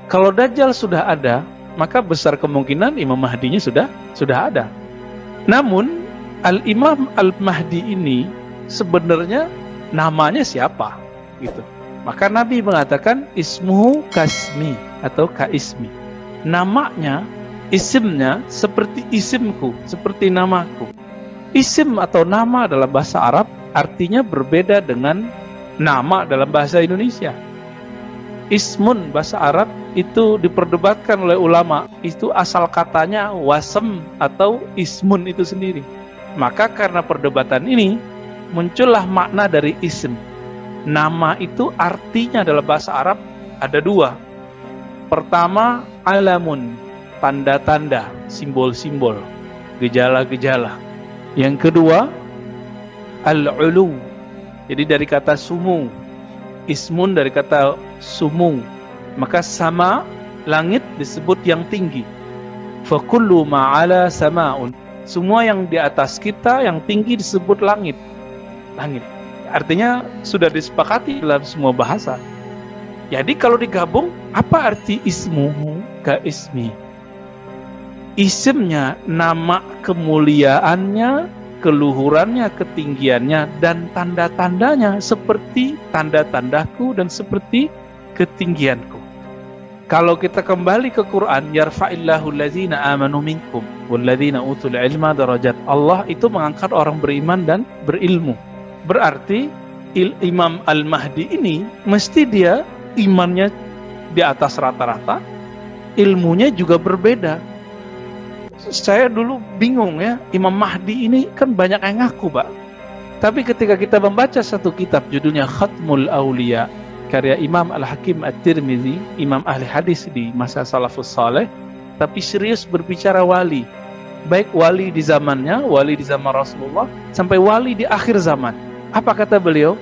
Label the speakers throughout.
Speaker 1: Kalau Dajjal sudah ada, maka besar kemungkinan Imam Mahdinya sudah ada. Namun Al-Imam Al-Mahdi ini sebenarnya namanya siapa? Gitu. Maka Nabi mengatakan ismuhu kasmi atau kaismi. Namanya, isimnya seperti isimku, seperti namaku. Isim atau nama dalam bahasa Arab artinya berbeda dengan nama dalam bahasa Indonesia. Ismun bahasa Arab itu diperdebatkan oleh ulama, itu asal katanya wasem atau ismun itu sendiri. Maka karena perdebatan ini muncullah makna dari isim. Nama itu artinya dalam bahasa Arab ada dua. Pertama, alamun, tanda-tanda, simbol-simbol, gejala-gejala. Yang kedua, al-ulu, jadi dari kata sumu. Ismun dari kata sumu. Maka sama, langit disebut yang tinggi. Fakullu ma'ala sama'un. Semua yang di atas kita, yang tinggi disebut langit. Langit. Artinya sudah disepakati dalam semua bahasa. Jadi kalau digabung, apa arti ismuhu ka ismi? Isimnya, nama kemuliaannya, keluhurannya, ketinggiannya, dan tanda-tandanya seperti tanda-tandaku dan seperti ketinggianku. Kalau kita kembali ke Quran, yarfa'illahu allazina amanu minkum wallazina utul ilma darajat. Allah itu mengangkat orang beriman dan berilmu. Berarti Imam Al-Mahdi ini mesti dia imannya di atas rata-rata, ilmunya juga berbeda. Saya dulu bingung ya, Imam Mahdi ini kan banyak yang ngaku, Pak. Tapi ketika kita membaca satu kitab judulnya Khatmul Auliya, karya Imam Al-Hakim At-Tirmidzi, imam ahli hadis di masa salafus saleh, tapi serius berbicara wali. Baik wali di zamannya, wali di zaman Rasulullah, sampai wali di akhir zaman. Apa kata beliau?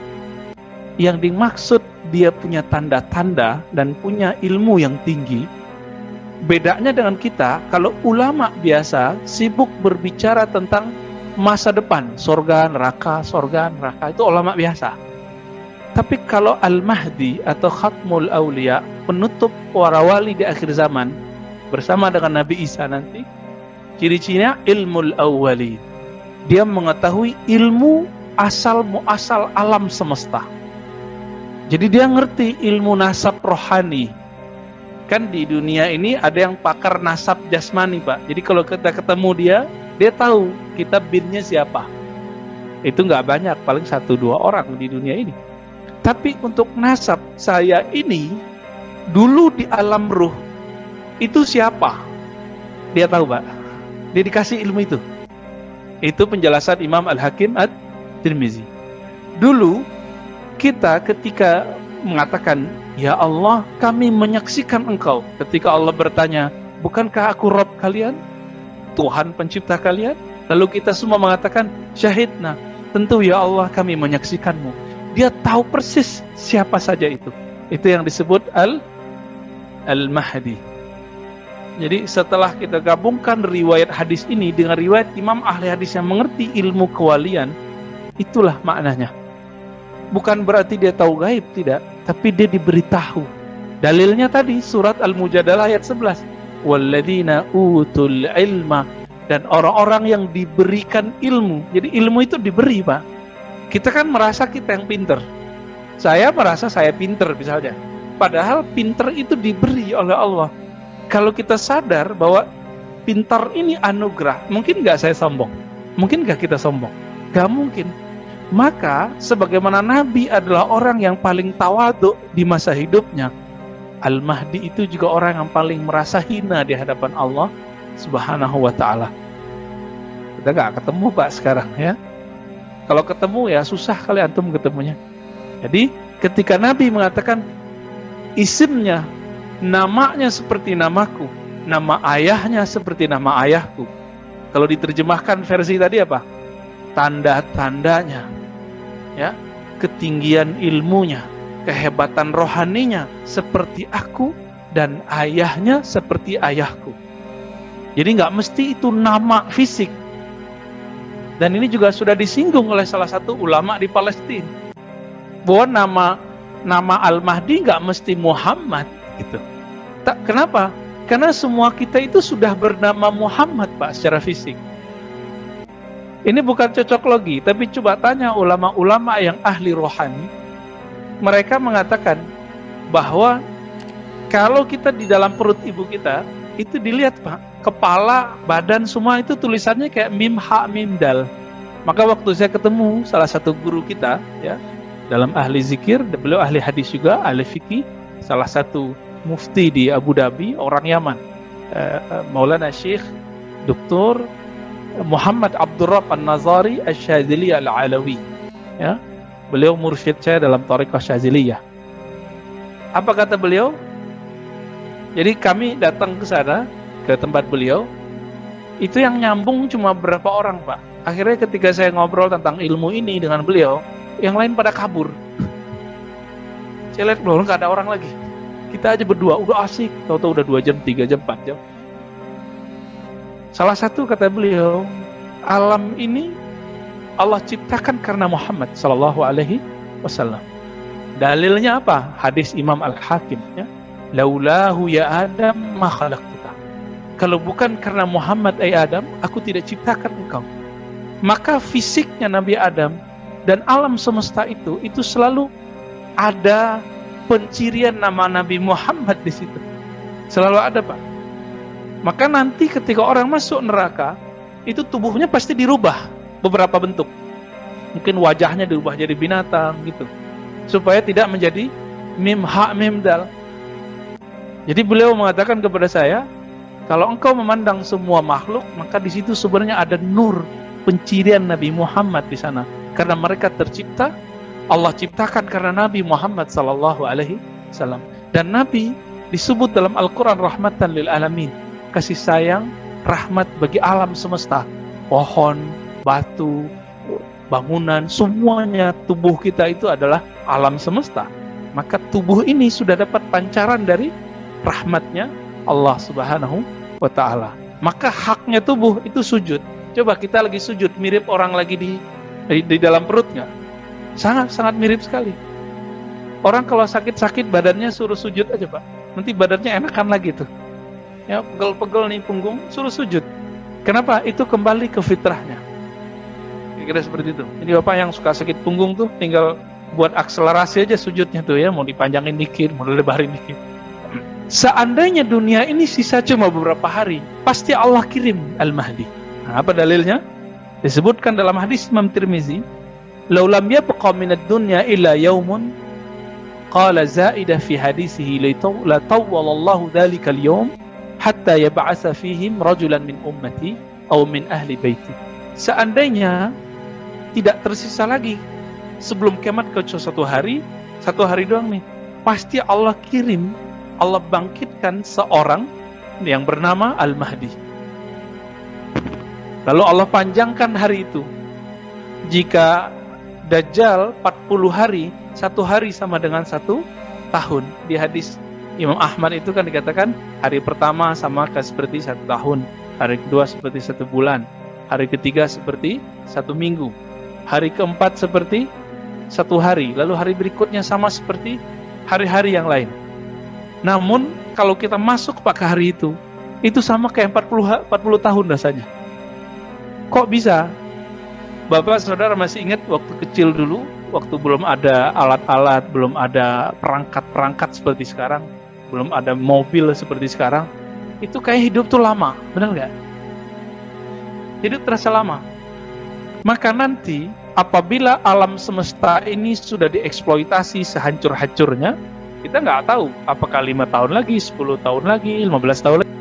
Speaker 1: Yang dimaksud dia punya tanda-tanda dan punya ilmu yang tinggi. Bedanya dengan kita, kalau ulama biasa sibuk berbicara tentang masa depan, surga, neraka, itu ulama biasa. Tapi kalau Al-Mahdi atau Khatmul Auliya, penutup para wali di akhir zaman, bersama dengan Nabi Isa nanti, ciri-cirinya ilmul awwali. Dia mengetahui ilmu asal-muasal alam semesta. Jadi dia ngerti ilmu nasab rohani. Kan di dunia ini ada yang pakar nasab jasmani, Pak. Jadi kalau kita ketemu dia tahu kita binnya siapa. Itu nggak banyak, paling 1-2 orang di dunia ini. Tapi untuk nasab saya ini, dulu di alam ruh, itu siapa? Dia tahu, Pak. Dia dikasih ilmu itu. Itu penjelasan Imam Al-Hakim At-Tirmidzi. Dulu, kita ketika mengatakan, ya Allah, kami menyaksikan Engkau. Ketika Allah bertanya, bukankah aku Rabb kalian? Tuhan pencipta kalian? Lalu kita semua mengatakan, syahidna. Tentu ya Allah, kami menyaksikanmu. Dia tahu persis siapa saja itu. Itu yang disebut Al-Mahdi. Jadi setelah kita gabungkan riwayat hadis ini dengan riwayat imam ahli hadis yang mengerti ilmu kewalian, itulah maknanya. Bukan berarti dia tahu gaib, tidak. Tapi dia diberitahu. Dalilnya tadi surat Al-Mujadalah ayat 11. Walladzina utul ilma, dan orang-orang yang diberikan ilmu. Jadi ilmu itu diberi, Pak. Kita kan merasa kita yang pinter. Saya merasa saya pinter misalnya. Padahal pinter itu diberi oleh Allah. Kalau kita sadar bahwa pintar ini anugerah, mungkin nggak saya sombong? Mungkin nggak kita sombong? Nggak mungkin. Maka sebagaimana Nabi adalah orang yang paling tawadhu di masa hidupnya, Al-Mahdi itu juga orang yang paling merasa hina di hadapan Allah Subhanahu wa ta'ala. Kita nggak ketemu, Pak, sekarang ya. Kalau ketemu ya susah kali antum ketemunya. Jadi ketika Nabi mengatakan isimnya, namanya seperti namaku, nama ayahnya seperti nama ayahku. Kalau diterjemahkan versi tadi apa? Tanda-tandanya, ya, ketinggian ilmunya, kehebatan rohaninya seperti aku, dan ayahnya seperti ayahku. Jadi nggak mesti itu nama fisik. Dan ini juga sudah disinggung oleh salah satu ulama di Palestina, bahwa nama Al-Mahdi nggak mesti Muhammad gitu. Kenapa? Karena semua kita itu sudah bernama Muhammad, Pak, secara fisik. Ini bukan cocok logi, tapi coba tanya ulama-ulama yang ahli rohani. Mereka mengatakan bahwa kalau kita di dalam perut ibu kita, itu dilihat, Pak, kepala, badan, semua itu tulisannya kayak mim, ha, mim, dal. Maka waktu saya ketemu salah satu guru kita, ya, dalam ahli zikir, beliau ahli hadis juga, ahli fikih, salah satu mufti di Abu Dhabi, orang Yaman, Maulana Syekh Dr. Muhammad Abdurrab An-Nazari Asy-Syadzili Al-Alawi, ya. Beliau mursyid saya dalam Thariqah Syadziliyah. Apa kata beliau? Jadi kami datang ke sana, ke tempat beliau, itu yang nyambung cuma berapa orang, Pak. Akhirnya ketika saya ngobrol tentang ilmu ini dengan beliau, yang lain pada kabur. Saya lihat belum nggak ada orang lagi. Kita aja berdua, udah asik. Tahu-tahu udah 2 jam, 3 jam, 4 jam. Salah satu kata beliau, alam ini Allah ciptakan karena Muhammad sallallahu alaihi wasallam. Dalilnya apa? Hadis Imam Al-Hakim, ya. Laulahu ya Adam ma khalaqtuka. Kalau bukan karena Muhammad ay Adam, aku tidak ciptakan engkau. Maka fisiknya Nabi Adam dan alam semesta itu selalu ada pencirian nama Nabi Muhammad di situ. Selalu ada, Pak. Maka nanti ketika orang masuk neraka, itu tubuhnya pasti dirubah beberapa bentuk. Mungkin wajahnya dirubah jadi binatang gitu. Supaya tidak menjadi mim, ha, mim, dal. Jadi beliau mengatakan kepada saya, kalau engkau memandang semua makhluk, maka di situ sebenarnya ada nur pencirian Nabi Muhammad di sana. Karena mereka tercipta, Allah ciptakan karena Nabi Muhammad sallallahu alaihi wasallam. Dan Nabi disebut dalam Al-Quran rahmatan lil alamin, kasih sayang, rahmat bagi alam semesta. Pohon, batu, bangunan, semuanya tubuh kita itu adalah alam semesta. Maka tubuh ini sudah dapat pancaran dari rahmatnya Allah subhanahu wa ta'ala. Maka haknya tubuh itu sujud. Coba kita lagi sujud, mirip orang lagi di dalam perut nggak? Sangat mirip sekali. Orang kalau sakit-sakit badannya suruh sujud aja, Pak. Nanti badannya enakan lagi tuh. Ya, pegel-pegel nih punggung, suruh sujud. Kenapa? Itu kembali ke fitrahnya. Kira-kira seperti itu. Jadi Bapak yang suka sakit punggung tuh tinggal buat akselerasi aja sujudnya tuh ya, mau dipanjangin dikit, mau dilebarin dikit. Seandainya dunia ini sisa cuma beberapa hari, pasti Allah kirim Al-Mahdi. Nah, apa dalilnya? Disebutkan dalam hadis Imam Tirmizi, "Lau lam yabqa minad dunya illa yaumun." Qala zaidah fi hadisihi la tawwalallahu dhalika al-yawm hatta yab'atsa fihim rajulan min ummati aw min ahli baiti. Seandainya tidak tersisa lagi sebelum kiamat kecuali satu hari doang nih, pasti Allah kirim, Allah bangkitkan seorang yang bernama Al-Mahdi. Lalu Allah panjangkan hari itu. Jika Dajjal 40 hari, 1 hari sama dengan 1 tahun. Di hadis Imam Ahmad itu kan dikatakan hari pertama sama seperti 1 tahun, hari kedua seperti 1 bulan, hari ketiga seperti 1 minggu, hari keempat seperti 1 hari, lalu hari berikutnya sama seperti hari-hari yang lain. Namun kalau kita masuk ke hari itu sama kayak 40 tahun rasanya. Kok bisa? Bapak saudara masih ingat waktu kecil dulu, waktu belum ada alat-alat, belum ada perangkat-perangkat seperti sekarang, belum ada mobil seperti sekarang, itu kayak hidup tuh lama, benar nggak? Hidup terasa lama. Maka nanti apabila alam semesta ini sudah dieksploitasi sehancur-hancurnya, kita nggak tahu apakah 5 tahun lagi, 10 tahun lagi, 15 tahun lagi.